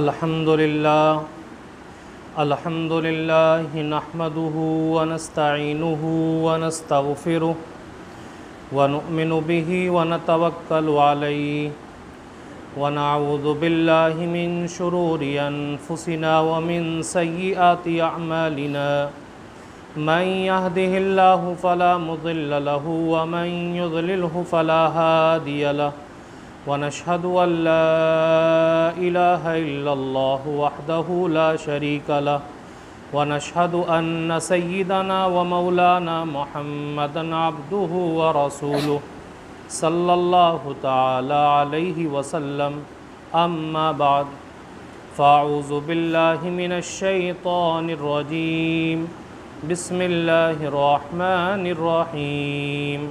الحمد لله نحمده ونستعينه ونستغفره ونؤمن به ونتوكل عليه ونعوذ بالله من شرور أنفسنا ومن سيئات أعمالنا من يهده الله فلا مضل له ومن يضلله فلا هادي له ونشهد أن لا إله إلا الله وحده لا شريك له ونشهد أن سيدنا ومولانا محمدا عبده ورسوله صلى الله تعالى عليه وسلم أما بعد فأعوذ بالله من الشيطان الرجيم بسم الله الرحمن الرحيم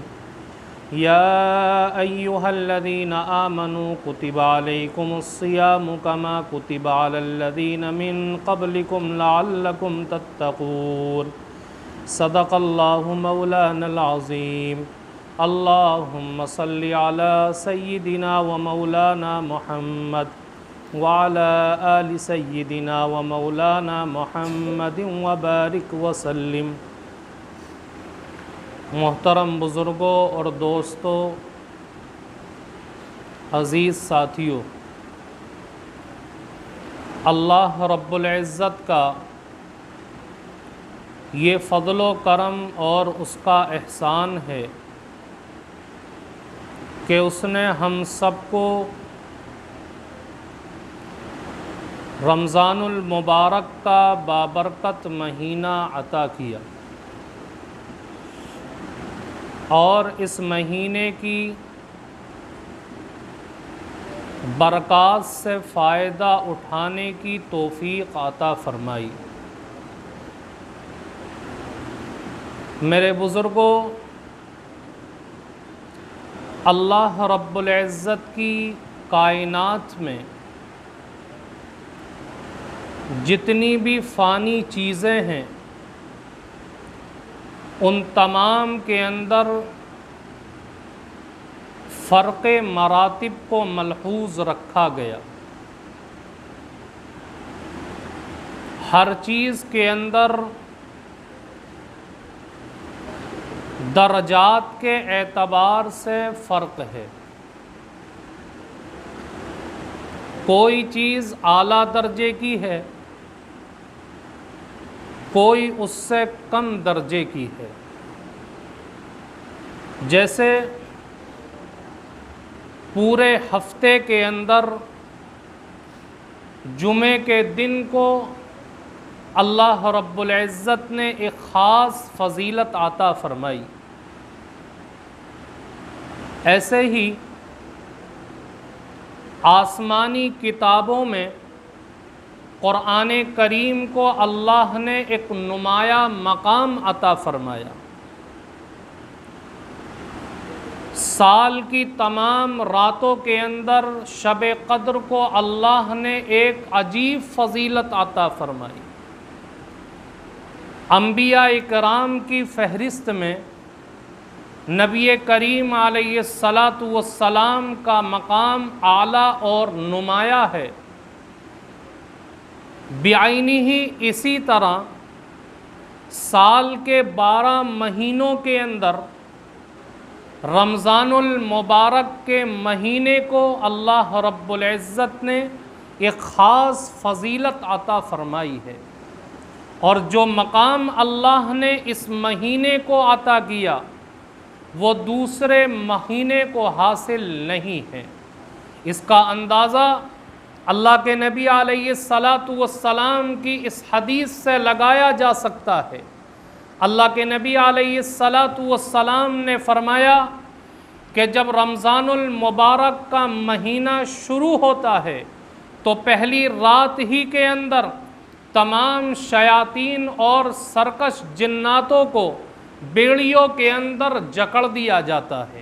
يا أيها الذين آمنوا كتب عليكم الصيام كما كتب على الذين من قبلكم لعلكم تتقون صدق الله مولانا العظيم اللهم صل على سيدنا ومولانا محمد وعلى آل سيدنا ومولانا محمد وبارك وسلم۔ محترم بزرگوں اور دوستوں، عزیز ساتھیوں، اللہ رب العزت کا یہ فضل و کرم اور اس کا احسان ہے کہ اس نے ہم سب کو رمضان المبارک کا بابرکت مہینہ عطا کیا اور اس مہینے کی برکات سے فائدہ اٹھانے کی توفیق عطا فرمائی۔ میرے بزرگوں، اللہ رب العزت کی کائنات میں جتنی بھی فانی چیزیں ہیں ان تمام کے اندر فرق مراتب کو ملحوظ رکھا گیا۔ ہر چیز کے اندر درجات کے اعتبار سے فرق ہے۔ کوئی چیز اعلیٰ درجے کی ہے، کوئی اس سے کم درجے کی ہے۔ جیسے پورے ہفتے کے اندر جمعے کے دن کو اللہ رب العزت نے ایک خاص فضیلت عطا فرمائی، ایسے ہی آسمانی کتابوں میں قرآن کریم کو اللہ نے ایک نمایاں مقام عطا فرمایا۔ سال کی تمام راتوں کے اندر شب قدر کو اللہ نے ایک عجیب فضیلت عطا فرمائی۔ انبیاء کرام کی فہرست میں نبی کریم علیہ السلام کا مقام اعلیٰ اور نمایاں ہے۔ بعینہ ہی اسی طرح سال کے 12 مہینوں کے اندر رمضان المبارک کے مہینے کو اللہ رب العزت نے ایک خاص فضیلت عطا فرمائی ہے، اور جو مقام اللہ نے اس مہینے کو عطا کیا وہ دوسرے مہینے کو حاصل نہیں ہے۔ اس کا اندازہ اللہ کے نبی علیہ السلام کی اس حدیث سے لگایا جا سکتا ہے۔ اللہ کے نبی علیہ السلام نے فرمایا کہ جب رمضان المبارک کا مہینہ شروع ہوتا ہے تو پہلی رات ہی کے اندر تمام شیاطین اور سرکش جناتوں کو بیڑیوں کے اندر جکڑ دیا جاتا ہے،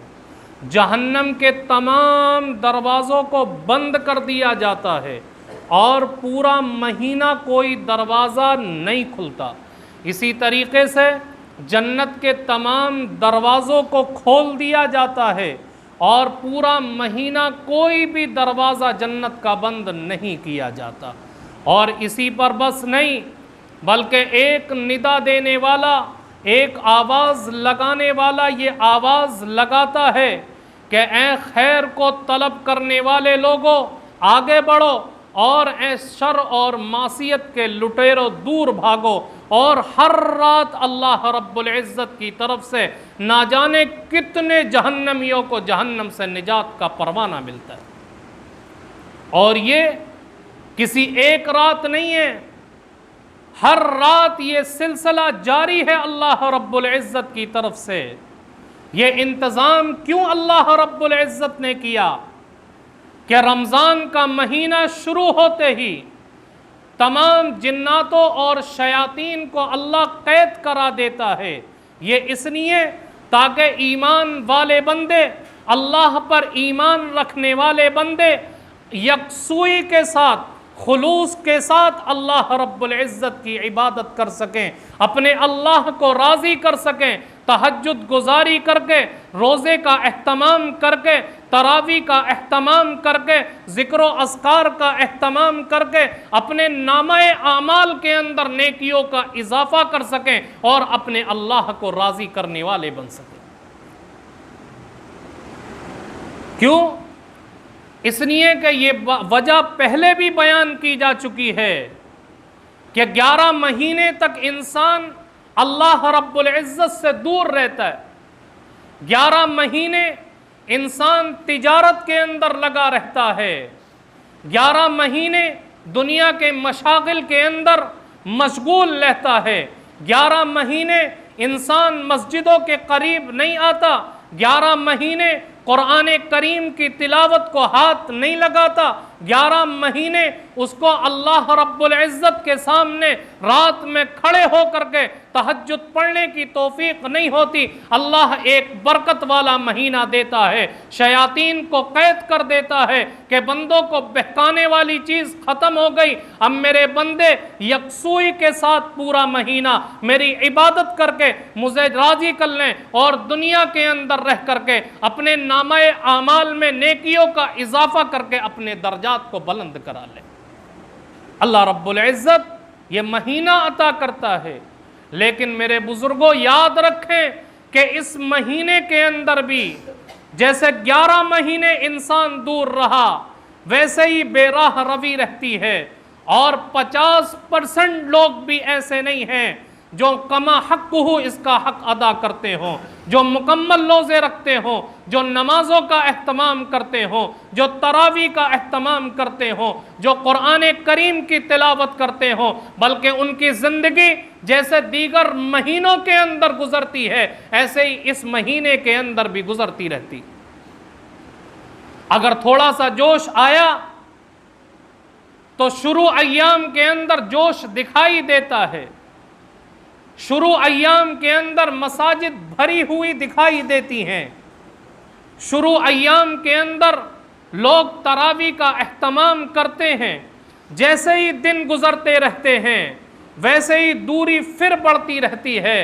جہنم کے تمام دروازوں کو بند کر دیا جاتا ہے اور پورا مہینہ کوئی دروازہ نہیں کھلتا۔ اسی طریقے سے جنت کے تمام دروازوں کو کھول دیا جاتا ہے اور پورا مہینہ کوئی بھی دروازہ جنت کا بند نہیں کیا جاتا۔ اور اسی پر بس نہیں، بلکہ ایک ندا دینے والا، ایک آواز لگانے والا یہ آواز لگاتا ہے کہ اے خیر کو طلب کرنے والے لوگوں آگے بڑھو، اور اے شر اور معصیت کے لٹیرو دور بھاگو۔ اور ہر رات اللہ رب العزت کی طرف سے نہ جانے کتنے جہنمیوں کو جہنم سے نجات کا پروانہ ملتا ہے۔ اور یہ کسی ایک رات نہیں ہے، ہر رات یہ سلسلہ جاری ہے اللہ رب العزت کی طرف سے۔ یہ انتظام کیوں اللہ رب العزت نے کیا کہ رمضان کا مہینہ شروع ہوتے ہی تمام جناتوں اور شیاطین کو اللہ قید کرا دیتا ہے؟ یہ اس لیے تاکہ ایمان والے بندے، اللہ پر ایمان رکھنے والے بندے یکسوئی کے ساتھ، خلوص کے ساتھ اللہ رب العزت کی عبادت کر سکیں، اپنے اللہ کو راضی کر سکیں، تہجد گزاری کر کے، روزے کا اہتمام کر کے، تراویح کا اہتمام کر کے، ذکر و اذکار کا اہتمام کر کے اپنے نامہ اعمال کے اندر نیکیوں کا اضافہ کر سکیں اور اپنے اللہ کو راضی کرنے والے بن سکیں۔ کیوں؟ اس لیے کہ یہ وجہ پہلے بھی بیان کی جا چکی ہے کہ 11 مہینے تک انسان اللہ رب العزت سے دور رہتا ہے، 11 مہینے انسان تجارت کے اندر لگا رہتا ہے، 11 مہینے دنیا کے مشاغل کے اندر مشغول رہتا ہے، 11 مہینے انسان مسجدوں کے قریب نہیں آتا، 11 مہینے قرآن کریم کی تلاوت کو ہاتھ نہیں لگاتا، 11 مہینے اس کو اللہ رب العزت کے سامنے رات میں کھڑے ہو کر کے تہجد پڑھنے کی توفیق نہیں ہوتی۔ اللہ ایک برکت والا مہینہ دیتا ہے، شیاطین کو قید کر دیتا ہے کہ بندوں کو بہکانے والی چیز ختم ہو گئی، اب میرے بندے یکسوئی کے ساتھ پورا مہینہ میری عبادت کر کے مجھے راضی کر لیں اور دنیا کے اندر رہ کر کے اپنے نامہ اعمال میں نیکیوں کا اضافہ کر کے اپنے درجات کو بلند کرا لیں۔ اللہ رب العزت یہ مہینہ عطا کرتا ہے، لیکن میرے بزرگوں یاد رکھیں کہ اس مہینے کے اندر بھی جیسے 11 مہینے انسان دور رہا ویسے ہی بے راہ روی رہتی ہے، اور 50% لوگ بھی ایسے نہیں ہیں جو کما حق ہو اس کا حق ادا کرتے ہوں، جو مکمل روزے رکھتے ہوں، جو نمازوں کا اہتمام کرتے ہوں، جو تراویح کا اہتمام کرتے ہوں، جو قرآن کریم کی تلاوت کرتے ہوں، بلکہ ان کی زندگی جیسے دیگر مہینوں کے اندر گزرتی ہے ایسے ہی اس مہینے کے اندر بھی گزرتی رہتی۔ اگر تھوڑا سا جوش آیا تو شروع ایام کے اندر جوش دکھائی دیتا ہے، شروع ایام کے اندر مساجد بھری ہوئی دکھائی دیتی ہیں، شروع ایام کے اندر لوگ تراویح کا اہتمام کرتے ہیں، جیسے ہی دن گزرتے رہتے ہیں ویسے ہی دوری پھر بڑھتی رہتی ہے،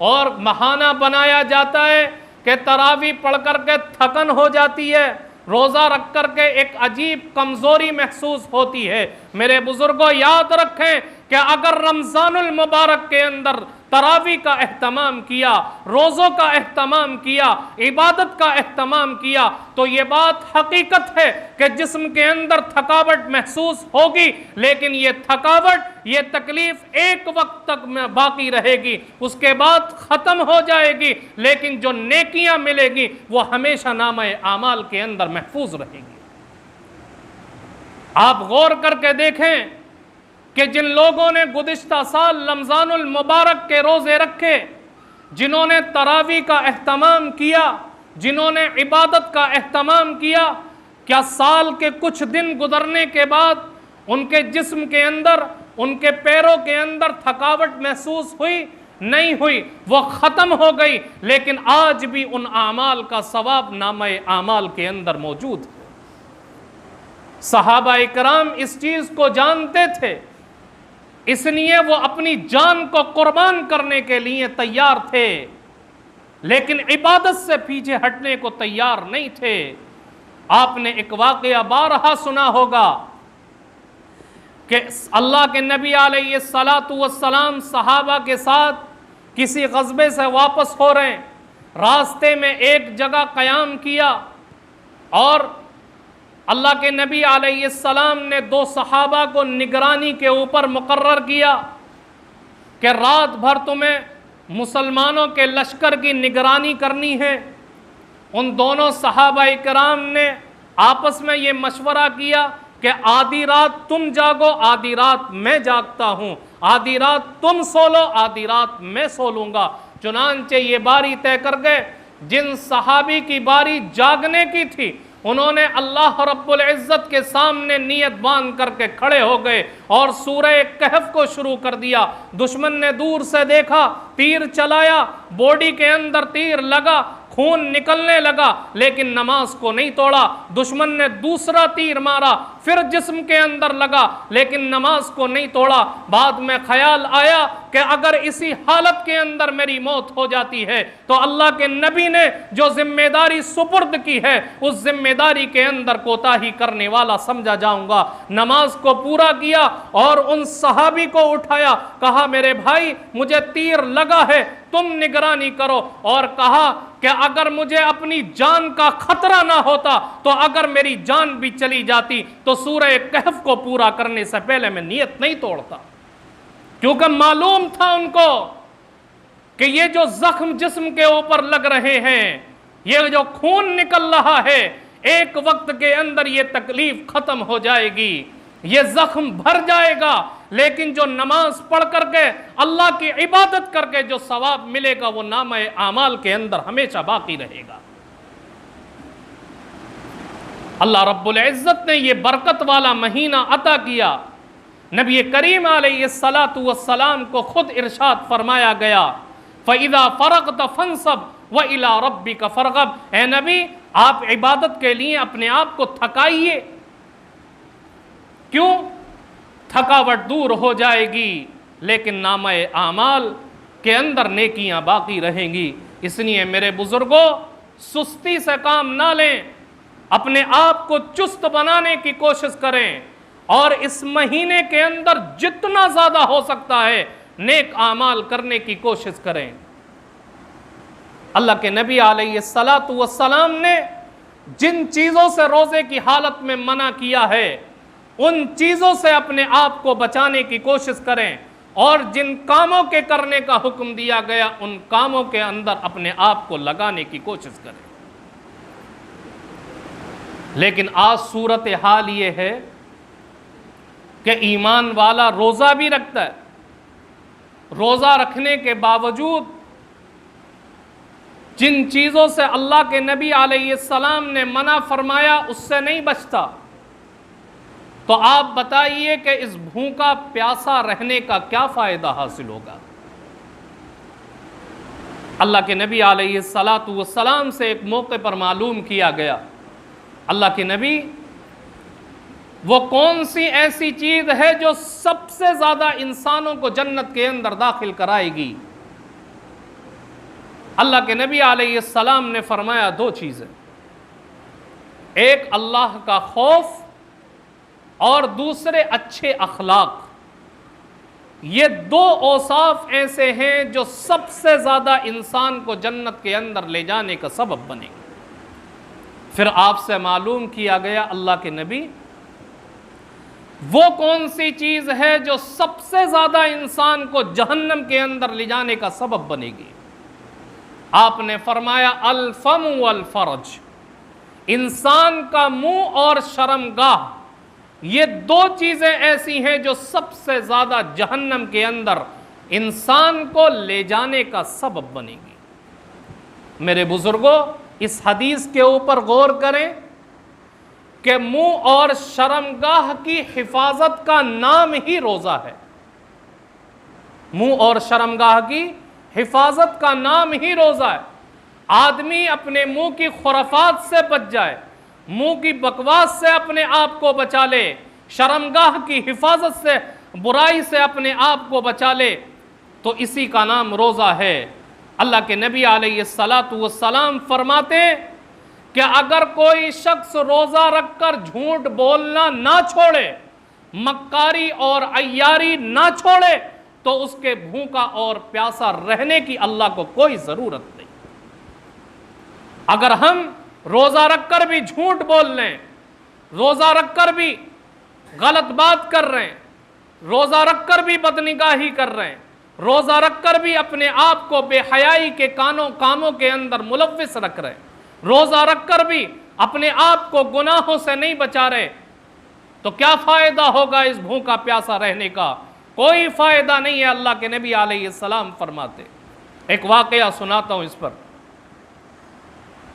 اور بہانہ بنایا جاتا ہے کہ تراویح پڑھ کر کے تھکن ہو جاتی ہے، روزہ رکھ کر کے ایک عجیب کمزوری محسوس ہوتی ہے۔ میرے بزرگوں یاد رکھیں کہ اگر رمضان المبارک کے اندر تراویح کا اہتمام کیا، روزوں کا اہتمام کیا، عبادت کا اہتمام کیا، تو یہ بات حقیقت ہے کہ جسم کے اندر تھکاوٹ محسوس ہوگی، لیکن یہ تھکاوٹ، یہ تکلیف ایک وقت تک میں باقی رہے گی، اس کے بعد ختم ہو جائے گی، لیکن جو نیکیاں ملے گی وہ ہمیشہ نامہ اعمال کے اندر محفوظ رہے گی۔ آپ غور کر کے دیکھیں کہ جن لوگوں نے گزشتہ سال رمضان المبارک کے روزے رکھے، جنہوں نے تراویح کا اہتمام کیا، جنہوں نے عبادت کا اہتمام کیا، کیا سال کے کچھ دن گزرنے کے بعد ان کے جسم کے اندر، ان کے پیروں کے اندر تھکاوٹ محسوس ہوئی؟ نہیں ہوئی، وہ ختم ہو گئی، لیکن آج بھی ان اعمال کا ثواب نامہ اعمال کے اندر موجود ہے۔ صحابہ اکرام اس چیز کو جانتے تھے، اس لیے وہ اپنی جان کو قربان کرنے کے لیے تیار تھے۔ لیکن عبادت سے پیچھے ہٹنے کو تیار نہیں تھے۔ آپ نے ایک واقعہ بارہا سنا ہوگا کہ اللہ کے نبی علیہ الصلاۃ والسلام صحابہ کے ساتھ کسی غزوے سے واپس ہو رہے ہیں، راستے میں ایک جگہ قیام کیا اور اللہ کے نبی علیہ السلام نے 2 صحابہ کو نگرانی کے اوپر مقرر کیا کہ رات بھر تمہیں مسلمانوں کے لشکر کی نگرانی کرنی ہے۔ ان دونوں صحابہ کرام نے آپس میں یہ مشورہ کیا کہ آدھی رات تم جاگو، آدھی رات میں جاگتا ہوں، آدھی رات تم سو لو، آدھی رات میں سو لوں گا۔ چنانچہ یہ باری طے کر گئے۔ جن صحابی کی باری جاگنے کی تھی انہوں نے اللہ رب العزت کے سامنے نیت باندھ کر کے کھڑے ہو گئے اور سورہ کہف کو شروع کر دیا۔ دشمن نے دور سے دیکھا، تیر چلایا، باڈی کے اندر تیر لگا، خون نکلنے لگا، لیکن نماز کو نہیں توڑا۔ دشمن نے دوسرا تیر مارا، پھر جسم کے اندر لگا، لیکن نماز کو نہیں توڑا۔ بعد میں خیال آیا کہ اگر اسی حالت کے اندر میری موت ہو جاتی ہے تو اللہ کے نبی نے جو ذمہ داری سپرد کی ہے اس ذمہ داری کے اندر کوتاہی کرنے والا سمجھا جاؤں گا۔ نماز کو پورا کیا اور ان صحابی کو اٹھایا، کہا میرے بھائی مجھے تیر لگا ہے، تم نگرانی کرو، اور کہا کہ اگر مجھے اپنی جان کا خطرہ نہ ہوتا تو اگر میری جان بھی چلی جاتی تو سورہ کہف کو پورا کرنے سے پہلے میں نیت نہیں توڑتا، کیونکہ معلوم تھا ان کو کہ یہ جو زخم جسم کے اوپر لگ رہے ہیں، یہ جو خون نکل رہا ہے، ایک وقت کے اندر یہ تکلیف ختم ہو جائے گی، یہ زخم بھر جائے گا، لیکن جو نماز پڑھ کر کے اللہ کی عبادت کر کے جو ثواب ملے گا وہ نامہ اعمال کے اندر ہمیشہ باقی رہے گا۔ اللہ رب العزت نے یہ برکت والا مہینہ عطا کیا۔ نبی کریم علیہ الصلاۃ والسلام کو خود ارشاد فرمایا گیا، فَإِذَا فَرَغْتَ فَانْصَبْ وَإِلَىٰ رَبِّكَ فَارْغَب۔ اے نبی آپ عبادت کے لیے اپنے آپ کو تھکائیے، کیوں؟ تھکاوٹ دور ہو جائے گی لیکن نامہ اعمال کے اندر نیکیاں باقی رہیں گی۔ اس لیے میرے بزرگوں سستی سے کام نہ لیں، اپنے آپ کو چست بنانے کی کوشش کریں اور اس مہینے کے اندر جتنا زیادہ ہو سکتا ہے نیک اعمال کرنے کی کوشش کریں۔ اللہ کے نبی علیہ الصلاۃ والسلام نے جن چیزوں سے روزے کی حالت میں منع کیا ہے ان چیزوں سے اپنے آپ کو بچانے کی کوشش کریں، اور جن کاموں کے کرنے کا حکم دیا گیا ان کاموں کے اندر اپنے آپ کو لگانے کی کوشش کریں۔ لیکن آج صورتحال یہ ہے کہ ایمان والا روزہ بھی رکھتا ہے، روزہ رکھنے کے باوجود جن چیزوں سے اللہ کے نبی علیہ السلام نے منع فرمایا اس سے نہیں بچتا۔ تو آپ بتائیے کہ اس بھوکا پیاسا رہنے کا کیا فائدہ حاصل ہوگا؟ اللہ کے نبی علیہ الصلاۃ والسلام سے ایک موقع پر معلوم کیا گیا، اللہ کے نبی وہ کون سی ایسی چیز ہے جو سب سے زیادہ انسانوں کو جنت کے اندر داخل کرائے گی؟ اللہ کے نبی علیہ السلام نے فرمایا 2 چیزیں، ایک اللہ کا خوف اور دوسرے اچھے اخلاق۔ یہ 2 اوصاف ایسے ہیں جو سب سے زیادہ انسان کو جنت کے اندر لے جانے کا سبب بنے گا۔ پھر آپ سے معلوم کیا گیا اللہ کے نبی وہ کون سی چیز ہے جو سب سے زیادہ انسان کو جہنم کے اندر لے جانے کا سبب بنے گی؟ آپ نے فرمایا الفم والفرج، انسان کا منہ اور شرمگاہ، یہ 2 چیزیں ایسی ہیں جو سب سے زیادہ جہنم کے اندر انسان کو لے جانے کا سبب بنے گی۔ میرے بزرگوں اس حدیث کے اوپر غور کریں کہ منہ اور شرمگاہ کی حفاظت کا نام ہی روزہ ہے۔ منہ اور شرمگاہ کی حفاظت کا نام ہی روزہ ہے۔ آدمی اپنے منہ کی خرافات سے بچ جائے، منہ کی بکواس سے اپنے آپ کو بچا لے، شرمگاہ کی حفاظت سے، برائی سے اپنے آپ کو بچا لے، تو اسی کا نام روزہ ہے۔ اللہ کے نبی علیہ الصلاۃ والسلام فرماتے ہیں کہ اگر کوئی شخص روزہ رکھ کر جھوٹ بولنا نہ چھوڑے، مکاری اور عیاری نہ چھوڑے، تو اس کے بھوکا اور پیاسا رہنے کی اللہ کو کوئی ضرورت نہیں۔ اگر ہم روزہ رکھ کر بھی جھوٹ بول لیں، روزہ رکھ کر بھی غلط بات کر رہے ہیں، روزہ رکھ کر بھی بدنگاہی کر رہے ہیں، روزہ رکھ کر بھی اپنے آپ کو بے حیائی کے کاموں کے اندر ملوث رکھ رہے ہیں، روزہ رکھ کر بھی اپنے آپ کو گناہوں سے نہیں بچا رہے، تو کیا فائدہ ہوگا اس بھوکا پیاسا رہنے کا؟ کوئی فائدہ نہیں ہے۔ اللہ کے نبی علیہ السلام فرماتے، ایک واقعہ سناتا ہوں اس پر،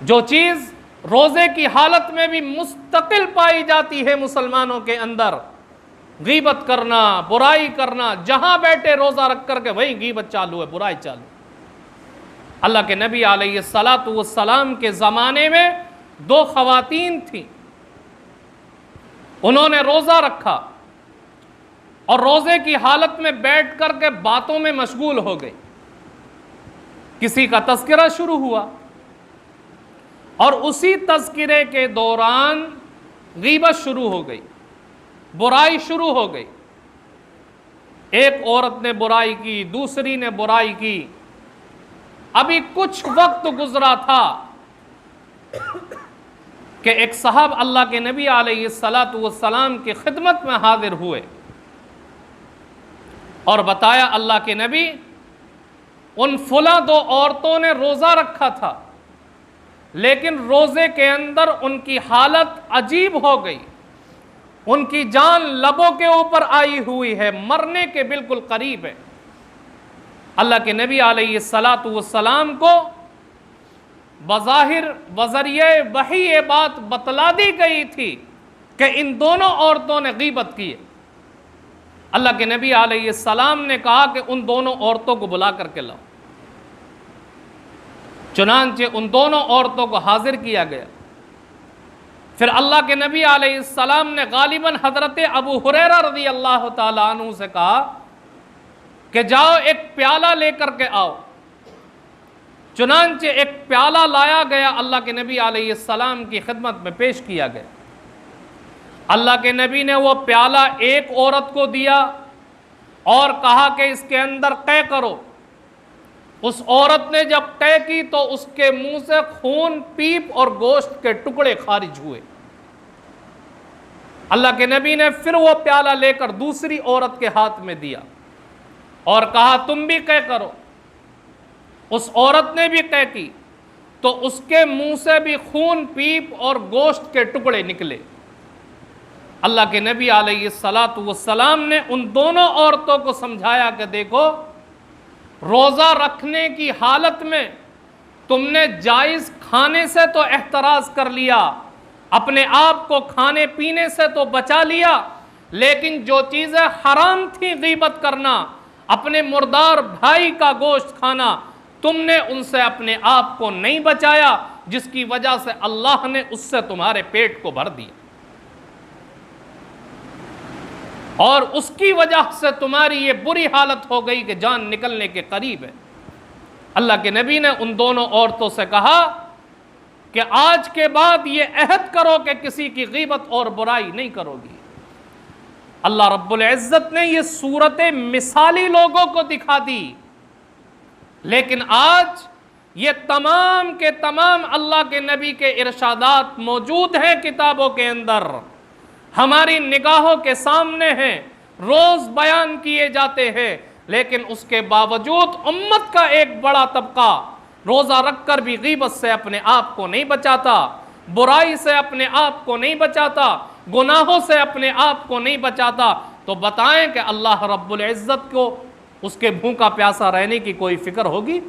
جو چیز روزے کی حالت میں بھی مستقل پائی جاتی ہے مسلمانوں کے اندر، غیبت کرنا، برائی کرنا، جہاں بیٹھے روزہ رکھ کر کے وہیں غیبت چالو ہے، برائی چالو۔ اللہ کے نبی علیہ الصلاۃ والسلام کے زمانے میں دو خواتین تھیں، انہوں نے روزہ رکھا اور روزے کی حالت میں بیٹھ کر کے باتوں میں مشغول ہو گئی۔ کسی کا تذکرہ شروع ہوا اور اسی تذکرے کے دوران غیبت شروع ہو گئی، برائی شروع ہو گئی۔ ایک عورت نے برائی کی، دوسری نے برائی کی۔ ابھی کچھ وقت گزرا تھا کہ ایک صاحب اللہ کے نبی علیہ الصلاۃ والسلام کی خدمت میں حاضر ہوئے اور بتایا، اللہ کے نبی، ان فلاں دو عورتوں نے روزہ رکھا تھا، لیکن روزے کے اندر ان کی حالت عجیب ہو گئی، ان کی جان لبوں کے اوپر آئی ہوئی ہے، مرنے کے بالکل قریب ہے۔ اللہ کے نبی علیہ الصلاۃ والسلام کو بظاہر بذریعہ وحی یہ بات بتلا دی گئی تھی کہ ان دونوں عورتوں نے غیبت کی ہے۔ اللہ کے نبی علیہ السلام نے کہا کہ ان دونوں عورتوں کو بلا کر کے لاؤ۔ چنانچہ ان دونوں عورتوں کو حاضر کیا گیا۔ پھر اللہ کے نبی علیہ السلام نے غالباً حضرت ابو ہریرہ رضی اللہ تعالیٰ عنہ سے کہا کہ جاؤ ایک پیالہ لے کر کے آؤ۔ چنانچہ ایک پیالہ لایا گیا، اللہ کے نبی علیہ السلام کی خدمت میں پیش کیا گیا۔ اللہ کے نبی نے وہ پیالہ ایک عورت کو دیا اور کہا کہ اس کے اندر قے کرو۔ اس عورت نے جب قے کی تو اس کے منہ سے خون، پیپ اور گوشت کے ٹکڑے خارج ہوئے۔ اللہ کے نبی نے پھر وہ پیالہ لے کر دوسری عورت کے ہاتھ میں دیا اور کہا تم بھی قے کرو۔ اس عورت نے بھی قے کی تو اس کے منہ سے بھی خون، پیپ اور گوشت کے ٹکڑے نکلے۔ اللہ کے نبی علیہ الصلاۃ والسلام نے ان دونوں عورتوں کو سمجھایا کہ دیکھو، روزہ رکھنے کی حالت میں تم نے جائز کھانے سے تو احتراز کر لیا، اپنے آپ کو کھانے پینے سے تو بچا لیا، لیکن جو چیزیں حرام تھیں، غیبت کرنا، اپنے مردار بھائی کا گوشت کھانا، تم نے ان سے اپنے آپ کو نہیں بچایا، جس کی وجہ سے اللہ نے اس سے تمہارے پیٹ کو بھر دیا اور اس کی وجہ سے تمہاری یہ بری حالت ہو گئی کہ جان نکلنے کے قریب ہے۔ اللہ کے نبی نے ان دونوں عورتوں سے کہا کہ آج کے بعد یہ عہد کرو کہ کسی کی غیبت اور برائی نہیں کرو گی۔ اللہ رب العزت نے یہ صورت مثالی لوگوں کو دکھا دی، لیکن آج یہ تمام کے تمام اللہ کے نبی کے ارشادات موجود ہیں کتابوں کے اندر، ہماری نگاہوں کے سامنے ہیں، روز بیان کیے جاتے ہیں، لیکن اس کے باوجود امت کا ایک بڑا طبقہ روزہ رکھ کر بھی غیبت سے اپنے آپ کو نہیں بچاتا، برائی سے اپنے آپ کو نہیں بچاتا، گناہوں سے اپنے آپ کو نہیں بچاتا۔ تو بتائیں کہ اللہ رب العزت کو اس کے بھوکا پیاسا رہنے کی کوئی فکر ہوگی؟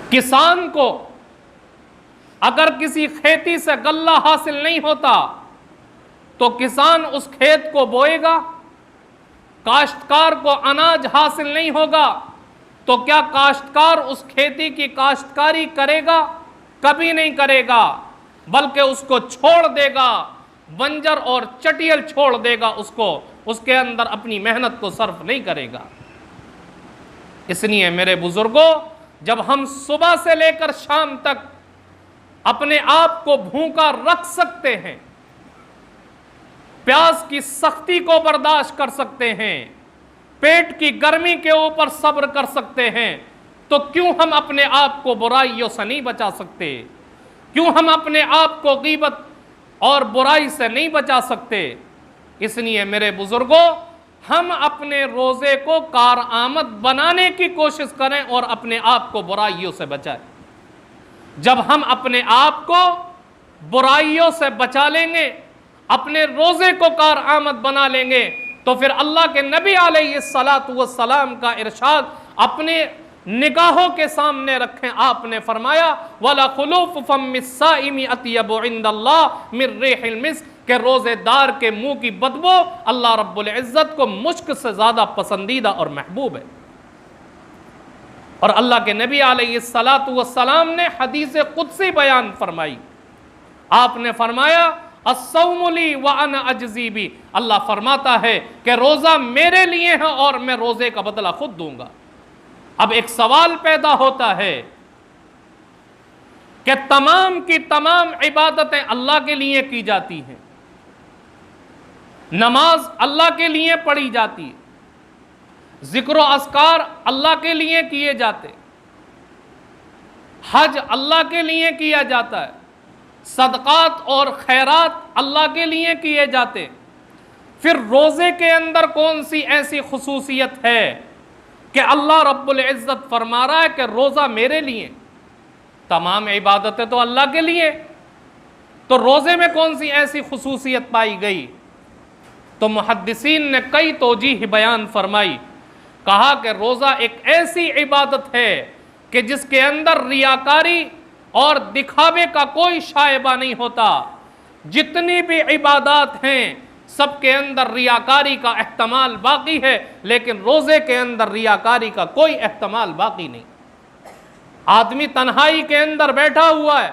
کسان کو اگر کسی کھیتی سے غلہ حاصل نہیں ہوتا تو کسان اس کھیت کو بوئے گا؟ کاشتکار کو اناج حاصل نہیں ہوگا تو کیا کاشتکار اس کھیتی کی کاشتکاری کرے گا؟ کبھی نہیں کرے گا، بلکہ اس کو چھوڑ دے گا، بنجر اور چٹیل چھوڑ دے گا، اس کے اندر اپنی محنت کو صرف نہیں کرے گا۔ اس لیے میرے بزرگوں، جب ہم صبح سے لے کر شام تک اپنے آپ کو بھوکا رکھ سکتے ہیں، پیاس کی سختی کو برداشت کر سکتے ہیں، پیٹ کی گرمی کے اوپر صبر کر سکتے ہیں، تو کیوں ہم اپنے آپ کو برائیوں سے نہیں بچا سکتے؟ کیوں ہم اپنے آپ کو غیبت اور برائی سے نہیں بچا سکتے؟ اس لیے میرے بزرگوں، ہم اپنے روزے کو کارآمد بنانے کی کوشش کریں اور اپنے آپ کو برائیوں سے بچائیں۔ جب ہم اپنے آپ کو برائیوں سے بچا لیں گے، اپنے روزے کو کارآمد بنا لیں گے، تو پھر اللہ کے نبی علیہ السلام کا ارشاد اپنے نگاہوں کے سامنے رکھیں۔ آپ نے فرمایا وَلَا خُلُوفُ فَمِّ الصَّائِمِ أَطْيَبُ عِندَ اللَّهِ مِن رِّيحِ الْمِسْكِ، کہ روزے دار کے منہ کی بدبو اللہ رب العزت کو مشک سے زیادہ پسندیدہ اور محبوب ہے۔ اور اللہ کے نبی علیہ السلام نے حدیث قدسی بیان فرمائی۔ آپ نے فرمایا الصوم لی وانا اجزی بی، اللہ فرماتا ہے کہ روزہ میرے لیے ہے اور میں روزے کا بدلہ خود دوں گا۔ اب ایک سوال پیدا ہوتا ہے کہ تمام کی تمام عبادتیں اللہ کے لیے کی جاتی ہیں، نماز اللہ کے لیے پڑھی جاتی ہے، ذکر و اذکار اللہ کے لیے کیے جاتے، حج اللہ کے لیے کیا جاتا ہے، صدقات اور خیرات اللہ کے لیے کیے جاتے، پھر روزے کے اندر کون سی ایسی خصوصیت ہے کہ اللہ رب العزت فرما رہا ہے کہ روزہ میرے لیے؟ تمام عبادتیں تو اللہ کے لیے، تو روزے میں کون سی ایسی خصوصیت پائی گئی؟ تو محدثین نے کئی توجیہ بیان فرمائی، کہا کہ روزہ ایک ایسی عبادت ہے کہ جس کے اندر ریاکاری اور دکھاوے کا کوئی شائبہ نہیں ہوتا۔ جتنی بھی عبادات ہیں سب کے اندر ریاکاری کا احتمال باقی ہے، لیکن روزے کے اندر ریاکاری کا کوئی احتمال باقی نہیں۔ آدمی تنہائی کے اندر بیٹھا ہوا ہے،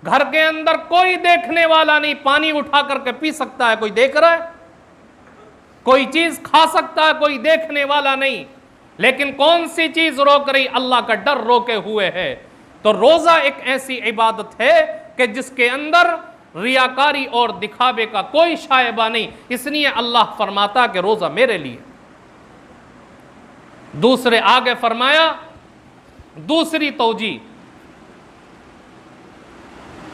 گھر کے اندر کوئی دیکھنے والا نہیں، پانی اٹھا کر کے پی سکتا ہے، کوئی دیکھ رہا ہے؟ کوئی چیز کھا سکتا ہے، کوئی دیکھنے والا نہیں، لیکن کون سی چیز روک رہی؟ اللہ کا ڈر روکے ہوئے ہے۔ تو روزہ ایک ایسی عبادت ہے کہ جس کے اندر ریاکاری اور دکھاوے کا کوئی شائبہ نہیں، اس لیے اللہ فرماتا کہ روزہ میرے لیے۔ دوسرے آگے فرمایا، دوسری توجیہ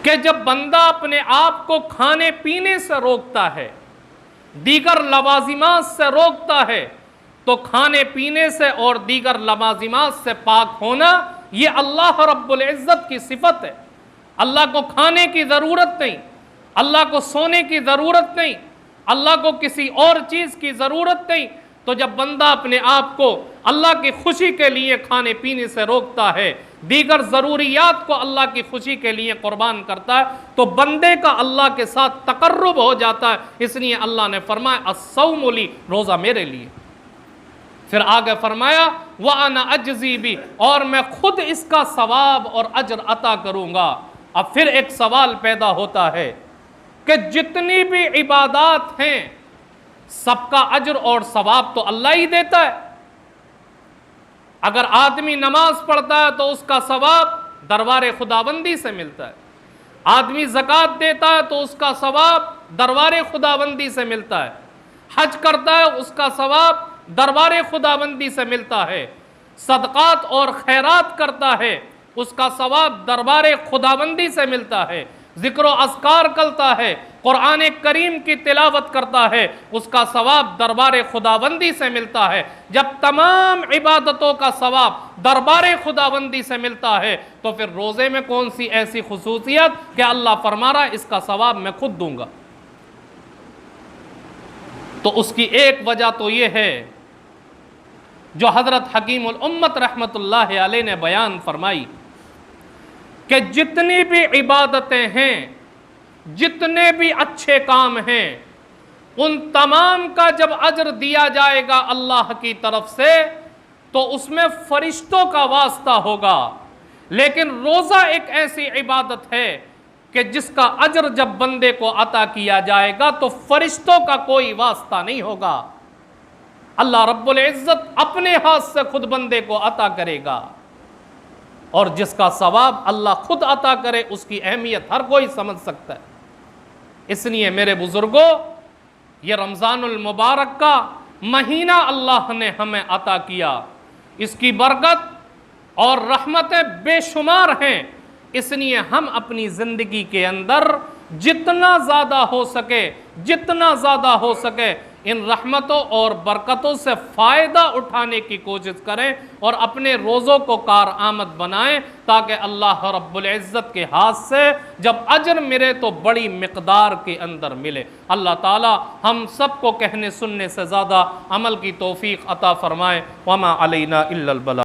کہ جب بندہ اپنے آپ کو کھانے پینے سے روکتا ہے، دیگر لوازمات سے روکتا ہے، تو کھانے پینے سے اور دیگر لوازمات سے پاک ہونا یہ اللہ رب العزت کی صفت ہے۔ اللہ کو کھانے کی ضرورت نہیں، اللہ کو سونے کی ضرورت نہیں، اللہ کو کسی اور چیز کی ضرورت نہیں۔ تو جب بندہ اپنے آپ کو اللہ کی خوشی کے لیے کھانے پینے سے روکتا ہے، دیگر ضروریات کو اللہ کی خوشی کے لیے قربان کرتا ہے، تو بندے کا اللہ کے ساتھ تقرب ہو جاتا ہے۔ اس لیے اللہ نے فرمایا الصوم لی، روزہ میرے لیے۔ پھر آگے فرمایا وَأَنَا أَجْزِي بِهِ، اور میں خود اس کا ثواب اور اجر عطا کروں گا۔ اب پھر ایک سوال پیدا ہوتا ہے کہ جتنی بھی عبادات ہیں سب کا اجر اور ثواب تو اللہ ہی دیتا ہے۔ اگر آدمی نماز پڑھتا ہے تو اس کا ثواب دربار خداوندی سے ملتا ہے، آدمی زکوٰۃ دیتا ہے تو اس کا ثواب دربار خداوندی سے ملتا ہے، حج کرتا ہے اس کا ثواب دربار خداوندی سے ملتا ہے، صدقات اور خیرات کرتا ہے اس کا ثواب دربار خداوندی سے ملتا ہے، ذکر و اذکار کرتا ہے، قرآن کریم کی تلاوت کرتا ہے، اس کا ثواب دربار خداوندی سے ملتا ہے۔ جب تمام عبادتوں کا ثواب دربار خداوندی سے ملتا ہے تو پھر روزے میں کون سی ایسی خصوصیت کہ اللہ فرما رہا ہے اس کا ثواب میں خود دوں گا؟ تو اس کی ایک وجہ تو یہ ہے جو حضرت حکیم الامت رحمت اللہ علیہ نے بیان فرمائی کہ جتنی بھی عبادتیں ہیں، جتنے بھی اچھے کام ہیں، ان تمام کا جب اجر دیا جائے گا اللہ کی طرف سے تو اس میں فرشتوں کا واسطہ ہوگا، لیکن روزہ ایک ایسی عبادت ہے کہ جس کا اجر جب بندے کو عطا کیا جائے گا تو فرشتوں کا کوئی واسطہ نہیں ہوگا۔ اللہ رب العزت اپنے ہاتھ سے خود بندے کو عطا کرے گا، اور جس کا ثواب اللہ خود عطا کرے اس کی اہمیت ہر کوئی سمجھ سکتا ہے۔ اس لیے میرے بزرگوں، یہ رمضان المبارک کا مہینہ اللہ نے ہمیں عطا کیا، اس کی برکت اور رحمتیں بے شمار ہیں، اس لیے ہم اپنی زندگی کے اندر جتنا زیادہ ہو سکے ان رحمتوں اور برکتوں سے فائدہ اٹھانے کی کوشش کریں اور اپنے روزوں کو کارآمد بنائیں، تاکہ اللہ رب العزت کے ہاتھ سے جب اجر ملے تو بڑی مقدار کے اندر ملے۔ اللہ تعالی ہم سب کو کہنے سننے سے زیادہ عمل کی توفیق عطا فرمائے۔ وما علینا الا البلاغ۔